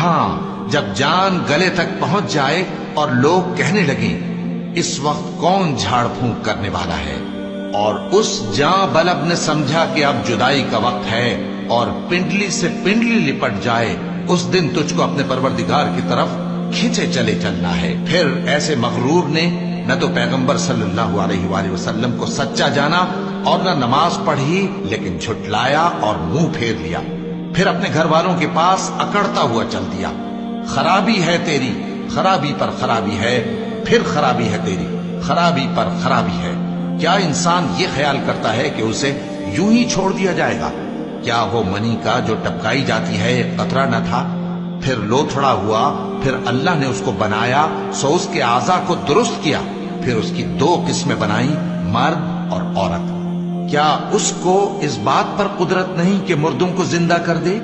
ہاں جب جان گلے تک پہنچ جائے اور لوگ کہنے لگیں اس وقت کون جھاڑ پھونک کرنے والا ہے، اور اس جاں بلب نے سمجھا کہ اب جدائی کا وقت ہے اور پنڈلی سے پنڈلی لپٹ جائے، اس دن تجھ کو اپنے پروردگار کی طرف کھینچے چلے چلنا ہے۔ پھر ایسے مغرور نے نہ تو پیغمبر صلی اللہ علیہ وآلہ وسلم کو سچا جانا اور نہ نماز پڑھی، لیکن جھٹلایا اور منہ پھیر لیا، پھر اپنے گھر والوں کے پاس اکڑتا ہوا چل دیا۔ خرابی ہے تیری، خرابی پر خرابی ہے، پھر خرابی ہے تیری، خرابی پر خرابی ہے۔ کیا انسان یہ خیال کرتا ہے کہ اسے یوں ہی چھوڑ دیا جائے گا؟ کیا وہ منی کا جو ٹپکائی جاتی ہے ایک قطرہ نہ تھا، پھر لوتھڑا ہوا، پھر اللہ نے اس کو بنایا سو اس کے اعضاء کو درست کیا، پھر اس کی دو قسمیں بنائیں، مرد اور عورت۔ کیا اس کو اس بات پر قدرت نہیں کہ مردوں کو زندہ کر دے؟